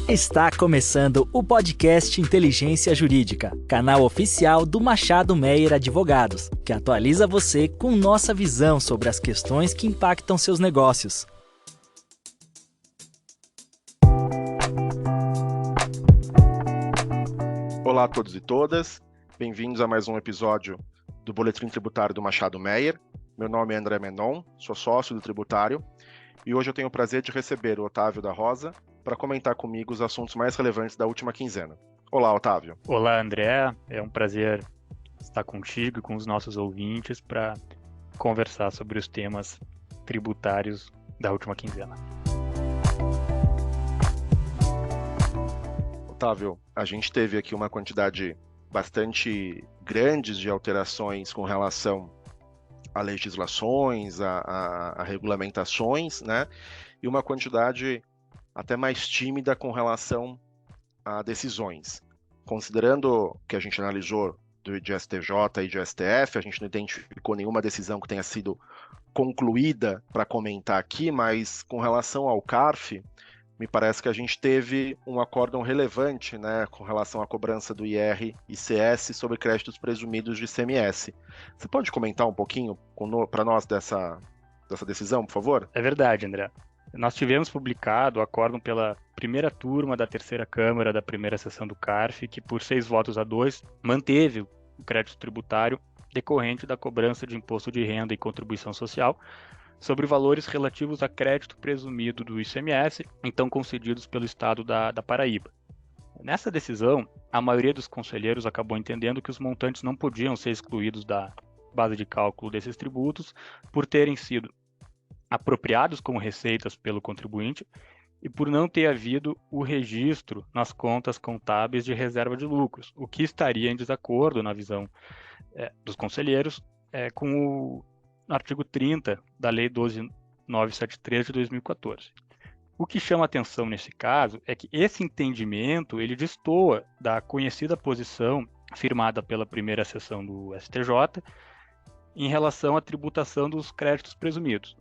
Está começando o podcast Inteligência Jurídica, canal oficial do Machado Meyer Advogados, que atualiza você com nossa visão sobre as questões que impactam seus negócios. Olá a todos e todas, bem-vindos a mais um episódio do Boletim Tributário do Machado Meyer. Meu nome é André Menon, sou sócio do Tributário e hoje eu tenho o prazer de receber o Otávio da Rosa para comentar comigo os assuntos mais relevantes da última quinzena. Olá, Otávio. Olá, André. É um prazer estar contigo e com os nossos ouvintes para conversar sobre os temas tributários da última quinzena. Otávio, a gente teve aqui uma quantidade bastante grande de alterações com relação a legislações, a regulamentações, né? E uma quantidade até mais tímida com relação a decisões. Considerando que a gente analisou de STJ e de STF, a gente não identificou nenhuma decisão que tenha sido concluída para comentar aqui, mas com relação ao CARF, me parece que a gente teve um acórdão relevante, né, com relação à cobrança do IR e CS sobre créditos presumidos de ICMS. Você pode comentar um pouquinho para nós dessa decisão, por favor? É verdade, André. Nós tivemos publicado o acórdão pela primeira turma da terceira Câmara da primeira sessão do CARF, que por 6-2 manteve o crédito tributário decorrente da cobrança de imposto de renda e contribuição social sobre valores relativos a crédito presumido do ICMS, então concedidos pelo Estado da Paraíba. Nessa decisão, a maioria dos conselheiros acabou entendendo que os montantes não podiam ser excluídos da base de cálculo desses tributos por terem sido apropriados como receitas pelo contribuinte e por não ter havido o registro nas contas contábeis de reserva de lucros, o que estaria em desacordo, na visão dos conselheiros, com o artigo 30 da Lei 12.973 de 2014. O que chama atenção nesse caso é que esse entendimento ele destoa da conhecida posição firmada pela primeira sessão do STJ em relação à tributação dos créditos presumidos.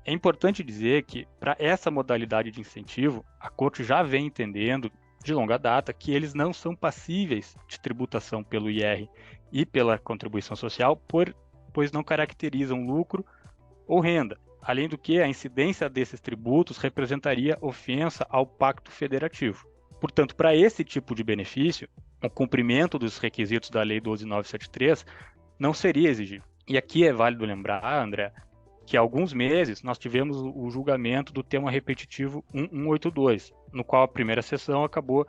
É importante dizer que, para essa modalidade de incentivo, a Corte já vem entendendo, de longa data, que eles não são passíveis de tributação pelo IR e pela contribuição social, pois não caracterizam lucro ou renda. Além do que, a incidência desses tributos representaria ofensa ao Pacto Federativo. Portanto, para esse tipo de benefício, o cumprimento dos requisitos da Lei 12.973 não seria exigível. E aqui é válido lembrar, André, que há alguns meses nós tivemos o julgamento do tema repetitivo 1182, no qual a primeira sessão acabou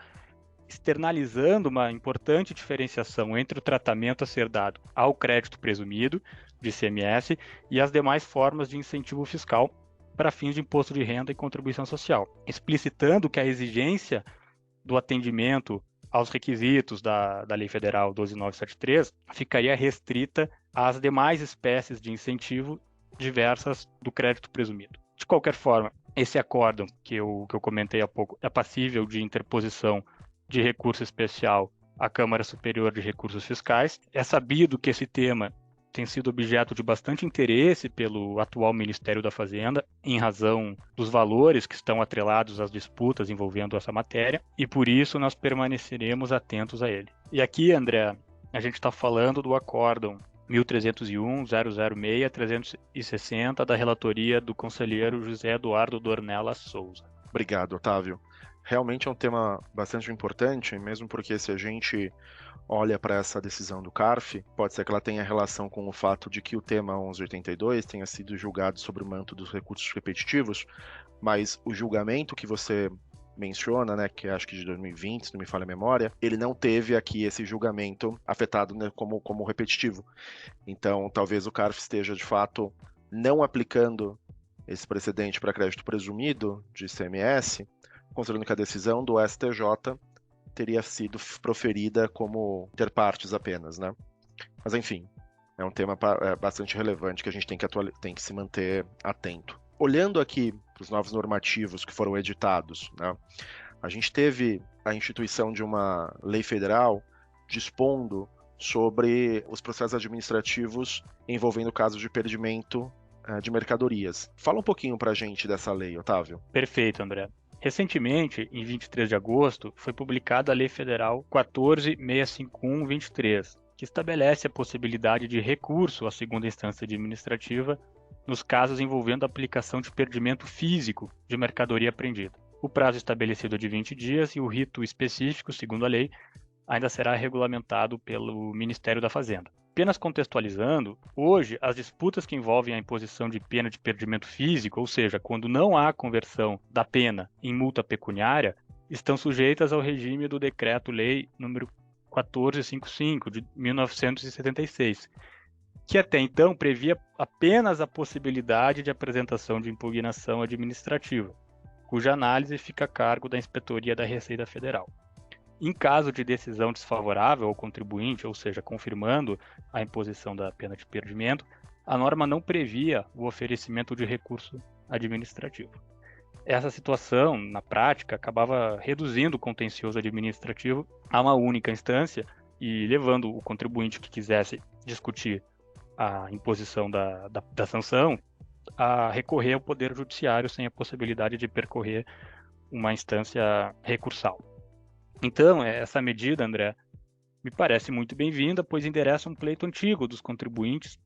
externalizando uma importante diferenciação entre o tratamento a ser dado ao crédito presumido de ICMS e as demais formas de incentivo fiscal para fins de imposto de renda e contribuição social, explicitando que a exigência do atendimento aos requisitos da Lei Federal 12.973 ficaria restrita às demais espécies de incentivo diversas do crédito presumido. De qualquer forma, esse acórdão que eu comentei há pouco é passível de interposição de recurso especial à Câmara Superior de Recursos Fiscais. É sabido que esse tema tem sido objeto de bastante interesse pelo atual Ministério da Fazenda, em razão dos valores que estão atrelados às disputas envolvendo essa matéria, e por isso nós permaneceremos atentos a ele. E aqui, André, a gente está falando do acórdão 1301.006.360 da relatoria do conselheiro José Eduardo Dornella Souza. Obrigado, Otávio. Realmente é um tema bastante importante, mesmo porque se a gente olha para essa decisão do CARF, pode ser que ela tenha relação com o fato de que o tema 1182 tenha sido julgado sobre o manto dos recursos repetitivos, mas o julgamento que você menciona, né, que acho que de 2020, se não me falha a memória, ele não teve aqui esse julgamento afetado, né, como repetitivo. Então, talvez o CARF esteja, de fato, não aplicando esse precedente para crédito presumido de ICMS, considerando que a decisão do STJ teria sido proferida como interpartes apenas, né? Mas, enfim, é um tema bastante relevante que a gente tem que se manter atento. Olhando aqui para os novos normativos que foram editados, né, a gente teve a instituição de uma lei federal dispondo sobre os processos administrativos envolvendo casos de perdimento de mercadorias. Fala um pouquinho para a gente dessa lei, Otávio. Perfeito, André. Recentemente, em 23 de agosto, foi publicada a Lei Federal 14.651/23, que estabelece a possibilidade de recurso à segunda instância administrativa nos casos envolvendo a aplicação de perdimento físico de mercadoria apreendida. O prazo estabelecido é de 20 dias e o rito específico, segundo a lei, ainda será regulamentado pelo Ministério da Fazenda. Apenas contextualizando, hoje as disputas que envolvem a imposição de pena de perdimento físico, ou seja, quando não há conversão da pena em multa pecuniária, estão sujeitas ao regime do Decreto-Lei número 1455 de 1976, que até então previa apenas a possibilidade de apresentação de impugnação administrativa, cuja análise fica a cargo da Inspetoria da Receita Federal. Em caso de decisão desfavorável ao contribuinte, ou seja, confirmando a imposição da pena de perdimento, a norma não previa o oferecimento de recurso administrativo. Essa situação, na prática, acabava reduzindo o contencioso administrativo a uma única instância e levando o contribuinte que quisesse discutir a imposição da sanção a recorrer ao Poder Judiciário sem a possibilidade de percorrer uma instância recursal. Então, essa medida, André, me parece muito bem-vinda, pois endereça um pleito antigo dos contribuintes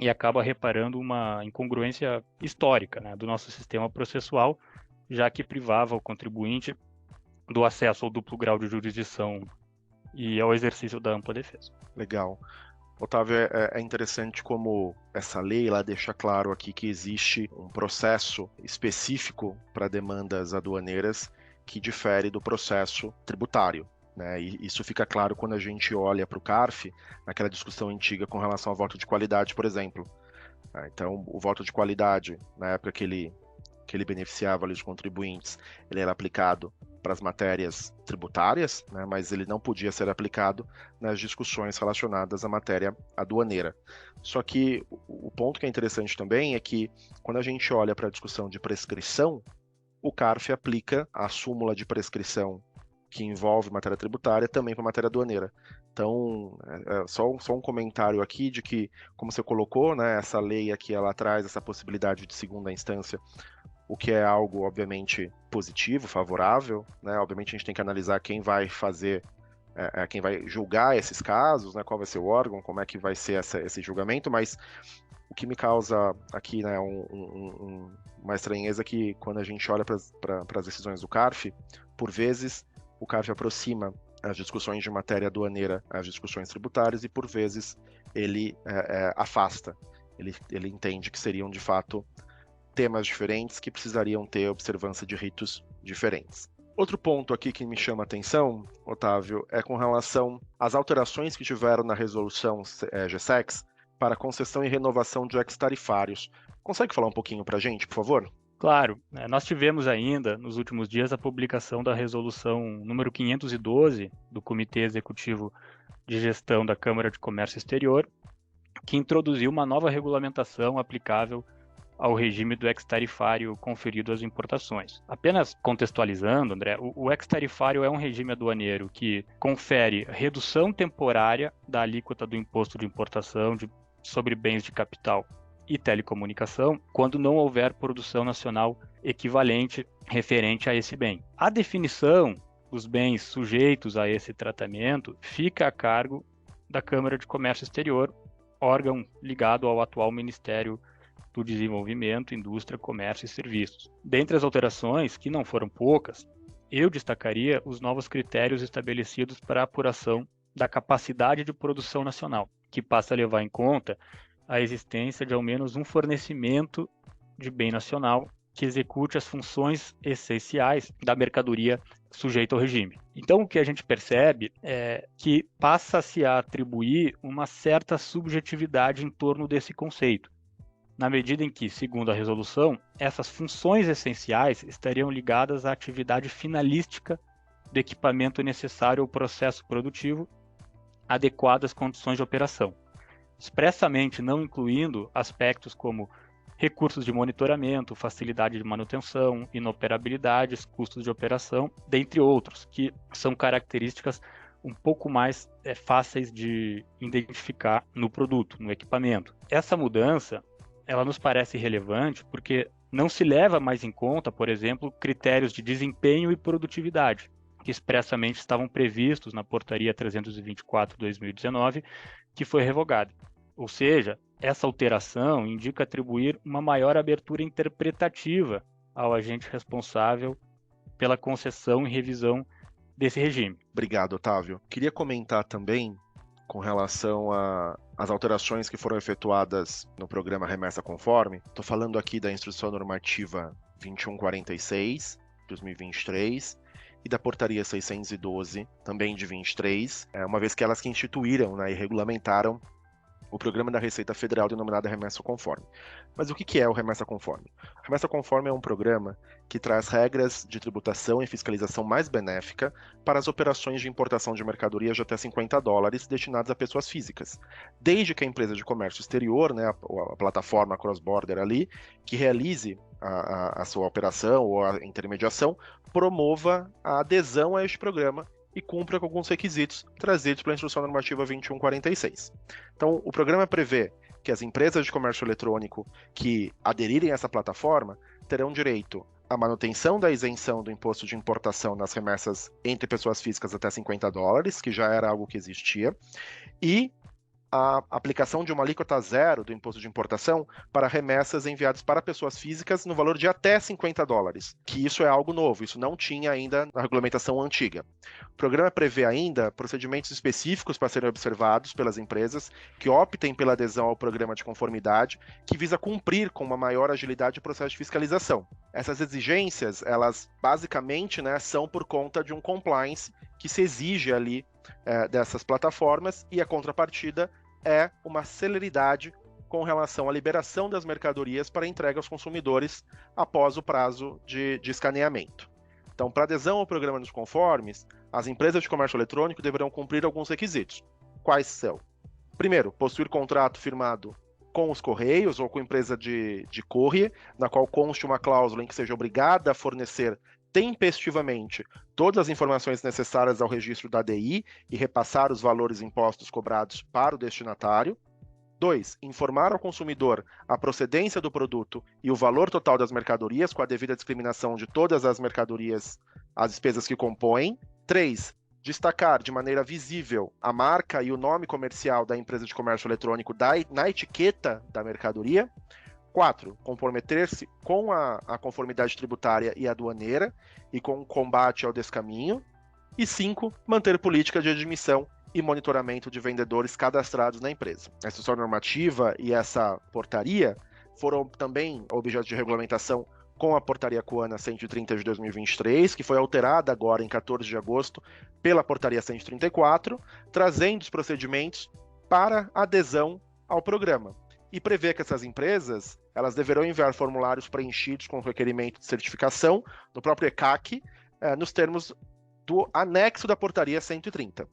e acaba reparando uma incongruência histórica, né, do nosso sistema processual, já que privava o contribuinte do acesso ao duplo grau de jurisdição e ao exercício da ampla defesa. Legal. Otávio, é interessante como essa lei lá deixa claro aqui que existe um processo específico para demandas aduaneiras que difere do processo tributário, né? E isso fica claro quando a gente olha para o CARF, naquela discussão antiga com relação ao voto de qualidade, por exemplo. Então, o voto de qualidade, na época que ele beneficiava ali os contribuintes, ele era aplicado para as matérias tributárias, né, mas ele não podia ser aplicado nas discussões relacionadas à matéria aduaneira. Só que o ponto que é interessante também é que, quando a gente olha para a discussão de prescrição, o CARF aplica a súmula de prescrição que envolve matéria tributária também para matéria aduaneira. Então, só um comentário aqui de que, como você colocou, né, essa lei aqui ela traz essa possibilidade de segunda instância, o que é algo, obviamente, positivo, favorável, né? Obviamente a gente tem que analisar quem vai fazer, quem vai julgar esses casos, né? Qual vai ser o órgão, como é que vai ser esse julgamento, mas o que me causa aqui, né, uma estranheza é que quando a gente olha para as decisões do CARF, por vezes o CARF aproxima as discussões de matéria aduaneira às discussões tributárias e por vezes ele afasta, ele entende que seriam de fato temas diferentes que precisariam ter observância de ritos diferentes. Outro ponto aqui que me chama a atenção, Otávio, é com relação às alterações que tiveram na resolução GSEX para concessão e renovação de ex-tarifários. Consegue falar um pouquinho para a gente, por favor? Claro, nós tivemos ainda, nos últimos dias, a publicação da resolução número 512 do Comitê Executivo de Gestão da Câmara de Comércio Exterior, que introduziu uma nova regulamentação aplicável ao regime do ex-tarifário conferido às importações. Apenas contextualizando, André, o ex-tarifário é um regime aduaneiro que confere redução temporária da alíquota do imposto de importação sobre bens de capital e telecomunicação, quando não houver produção nacional equivalente referente a esse bem. A definição dos bens sujeitos a esse tratamento fica a cargo da Câmara de Comércio Exterior, órgão ligado ao atual Ministério do Desenvolvimento, Indústria, Comércio e Serviços. Dentre as alterações, que não foram poucas, eu destacaria os novos critérios estabelecidos para a apuração da capacidade de produção nacional, que passa a levar em conta a existência de ao menos um fornecimento de bem nacional que execute as funções essenciais da mercadoria sujeita ao regime. Então, o que a gente percebe é que passa-se a atribuir uma certa subjetividade em torno desse conceito, na medida em que, segundo a resolução, essas funções essenciais estariam ligadas à atividade finalística do equipamento necessário ao processo produtivo, adequado às condições de operação, expressamente não incluindo aspectos como recursos de monitoramento, facilidade de manutenção, inoperabilidades, custos de operação, dentre outros, que são características um pouco mais fáceis de identificar no produto, no equipamento. Essa mudança ela nos parece relevante porque não se leva mais em conta, por exemplo, critérios de desempenho e produtividade, que expressamente estavam previstos na Portaria 324/2019, que foi revogada. Ou seja, essa alteração indica atribuir uma maior abertura interpretativa ao agente responsável pela concessão e revisão desse regime. Obrigado, Otávio. Queria comentar também com relação às alterações que foram efetuadas no programa Remessa Conforme. Estou falando aqui da Instrução Normativa 2146, 2023, e da Portaria 612, também de 23, uma vez que elas que instituíram, né, e regulamentaram o programa da Receita Federal denominado Remessa Conforme. Mas o que é o Remessa Conforme? O Remessa Conforme é um programa que traz regras de tributação e fiscalização mais benéfica para as operações de importação de mercadorias de até $50 destinadas a pessoas físicas, desde que a empresa de comércio exterior, né, a plataforma cross-border ali, que realize a sua operação ou a intermediação, promova a adesão a este programa e cumpra com alguns requisitos trazidos pela Instrução Normativa 2146. Então, o programa prevê que as empresas de comércio eletrônico que aderirem a essa plataforma terão direito à manutenção da isenção do imposto de importação nas remessas entre pessoas físicas até $50, que já era algo que existia, e a aplicação de uma alíquota zero do imposto de importação para remessas enviadas para pessoas físicas no valor de até $50, que isso é algo novo, isso não tinha ainda na regulamentação antiga. O programa prevê ainda procedimentos específicos para serem observados pelas empresas que optem pela adesão ao programa de conformidade, que visa cumprir com uma maior agilidade do processo de fiscalização. Essas exigências, elas basicamente, né, são por conta de um compliance que se exige ali dessas plataformas, e a contrapartida é uma celeridade com relação à liberação das mercadorias para entrega aos consumidores após o prazo de escaneamento. Então, para adesão ao programa dos conformes, as empresas de comércio eletrônico deverão cumprir alguns requisitos. Quais são? Primeiro, possuir contrato firmado com os Correios ou com empresa de courier, na qual conste uma cláusula em que seja obrigada a fornecer tempestivamente todas as informações necessárias ao registro da ADI e repassar os valores impostos cobrados para o destinatário. 2. Informar ao consumidor a procedência do produto e o valor total das mercadorias, com a devida discriminação de todas as mercadorias, as despesas que compõem. 3. Destacar de maneira visível a marca e o nome comercial da empresa de comércio eletrônico na etiqueta da mercadoria. 4. Comprometer-se com a conformidade tributária e aduaneira e com o combate ao descaminho. E 5. Manter política de admissão e monitoramento de vendedores cadastrados na empresa. A instrução normativa e essa portaria foram também objeto de regulamentação com a Portaria Coana 130 de 2023, que foi alterada agora em 14 de agosto pela Portaria 134, trazendo os procedimentos para adesão ao programa. E prevê que essas empresas elas deverão enviar formulários preenchidos com requerimento de certificação no próprio ECAC, nos termos do anexo da Portaria 130.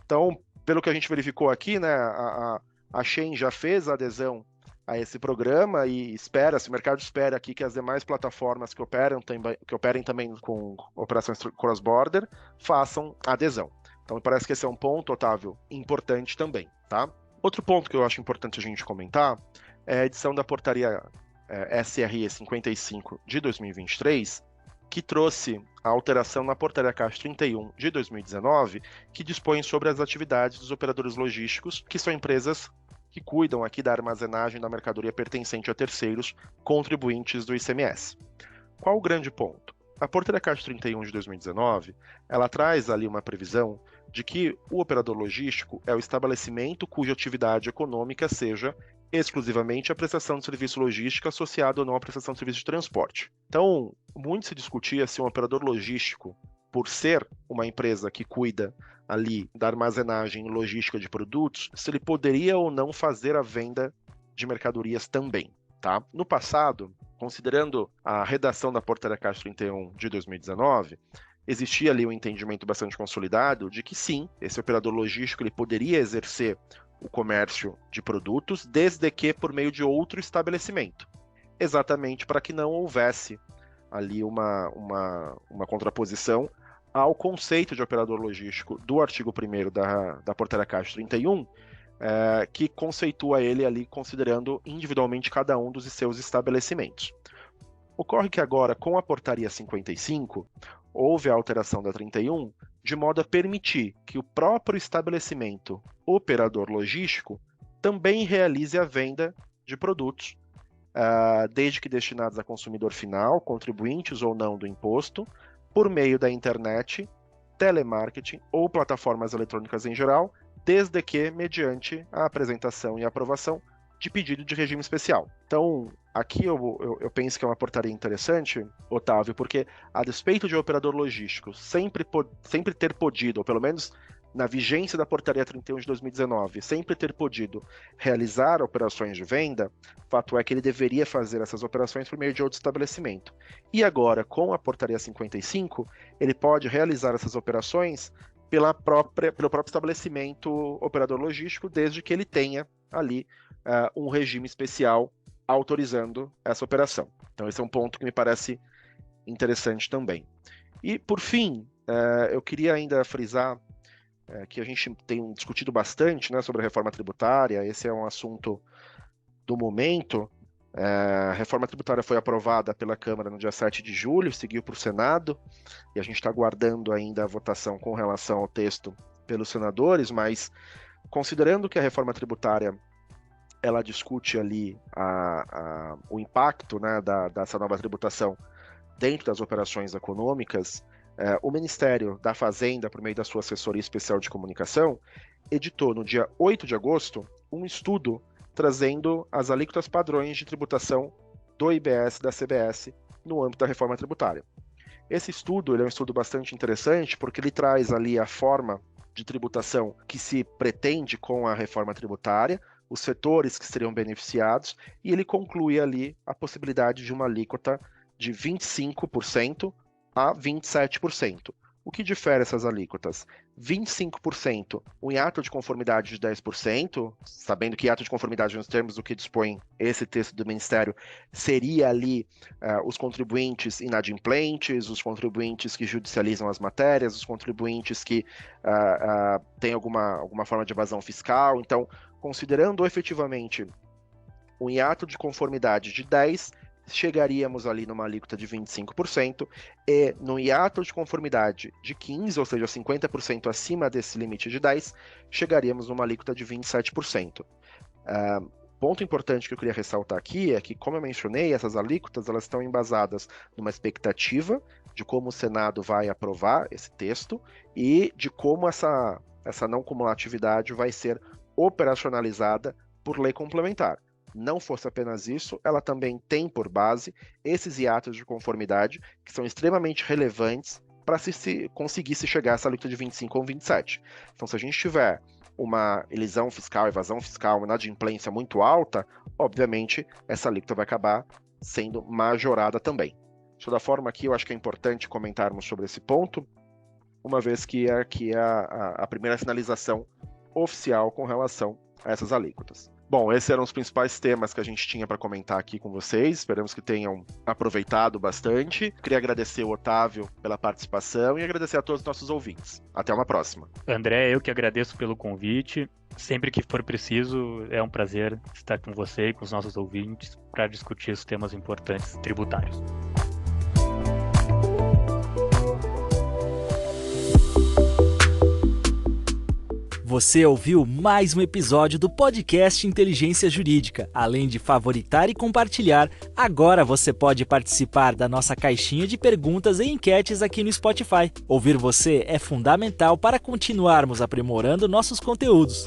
Então, pelo que a gente verificou aqui, né, a Shein já fez a adesão a esse programa e o mercado espera aqui que as demais plataformas que operem também com operações cross-border façam a adesão. Então, me parece que esse é um ponto, Otávio, importante também, tá? Outro ponto que eu acho importante a gente comentar é a edição da Portaria SRE 55 de 2023, que trouxe a alteração na Portaria CAS 31 de 2019, que dispõe sobre as atividades dos operadores logísticos, que são empresas que cuidam aqui da armazenagem da mercadoria pertencente a terceiros contribuintes do ICMS. Qual o grande ponto? A Portaria CAS 31 de 2019, ela traz ali uma previsão de que o operador logístico é o estabelecimento cuja atividade econômica seja exclusivamente a prestação de serviço logístico associado ou não à prestação de serviço de transporte. Então, muito se discutia se um operador logístico, por ser uma empresa que cuida ali da armazenagem e logística de produtos, se ele poderia ou não fazer a venda de mercadorias também, tá? No passado, considerando a redação da Portaria CAS 31 de 2019, existia ali um entendimento bastante consolidado de que sim, esse operador logístico ele poderia exercer o comércio de produtos, desde que por meio de outro estabelecimento, exatamente para que não houvesse ali uma contraposição ao conceito de operador logístico do artigo 1º da Portaria CAS 31, que conceitua ele ali considerando individualmente cada um dos seus estabelecimentos. Ocorre que agora, com a portaria 55, houve a alteração da 31, de modo a permitir que o próprio estabelecimento operador logístico também realize a venda de produtos, desde que destinados a consumidor final, contribuintes ou não do imposto, por meio da internet, telemarketing ou plataformas eletrônicas em geral, desde que mediante a apresentação e aprovação de pedido de regime especial. Então, aqui eu penso que é uma portaria interessante, Otávio, porque a despeito de operador logístico sempre ter podido, ou pelo menos na vigência da portaria 31 de 2019, sempre ter podido realizar operações de venda, fato é que ele deveria fazer essas operações por meio de outro estabelecimento. E agora, com a portaria 55, ele pode realizar essas operações pelo próprio estabelecimento operador logístico, desde que ele tenha ali um regime especial autorizando essa operação. Então esse é um ponto que me parece interessante também. E por fim, eu queria ainda frisar que a gente tem discutido bastante, né, sobre a reforma tributária. Esse é um assunto do momento. A reforma tributária foi aprovada pela Câmara no dia 7 de julho, seguiu para o Senado, e a gente está aguardando ainda a votação com relação ao texto pelos senadores, mas considerando que a reforma tributária ela discute ali o impacto, né, dessa nova tributação dentro das operações econômicas, o Ministério da Fazenda, por meio da sua assessoria especial de comunicação, editou no dia 8 de agosto um estudo trazendo as alíquotas padrões de tributação do IBS e da CBS no âmbito da reforma tributária. Esse estudo ele é um estudo bastante interessante porque ele traz ali a forma de tributação que se pretende com a reforma tributária, os setores que seriam beneficiados, e ele conclui ali a possibilidade de uma alíquota de 25% a 27%. O que difere essas alíquotas? 25%, um hiato de conformidade de 10%, sabendo que hiato de conformidade nos termos do que dispõe esse texto do Ministério, seria ali os contribuintes inadimplentes, os contribuintes que judicializam as matérias, os contribuintes que têm alguma forma de evasão fiscal. Então, considerando efetivamente um hiato de conformidade de 10%, chegaríamos ali numa alíquota de 25%, e no hiato de conformidade de 15%, ou seja, 50% acima desse limite de 10%, chegaríamos numa alíquota de 27%. Ponto importante que eu queria ressaltar aqui é que, como eu mencionei, essas alíquotas elas estão embasadas numa expectativa de como o Senado vai aprovar esse texto e de como essa não cumulatividade vai ser operacionalizada por lei complementar. Não fosse apenas isso, ela também tem por base esses hiatos de conformidade que são extremamente relevantes para conseguir se chegar a essa alíquota de 25 ou 27. Então, se a gente tiver uma elisão fiscal, evasão fiscal, uma inadimplência muito alta, obviamente essa alíquota vai acabar sendo majorada também. De toda forma, aqui eu acho que é importante comentarmos sobre esse ponto, uma vez que aqui é a primeira sinalização oficial com relação a essas alíquotas. Bom, esses eram os principais temas que a gente tinha para comentar aqui com vocês. Esperamos que tenham aproveitado bastante. Queria agradecer o Otávio pela participação e agradecer a todos os nossos ouvintes. Até uma próxima. André, eu que agradeço pelo convite. Sempre que for preciso, é um prazer estar com você e com os nossos ouvintes para discutir os temas importantes tributários. Você ouviu mais um episódio do podcast Inteligência Jurídica. Além de favoritar e compartilhar, agora você pode participar da nossa caixinha de perguntas e enquetes aqui no Spotify. Ouvir você é fundamental para continuarmos aprimorando nossos conteúdos.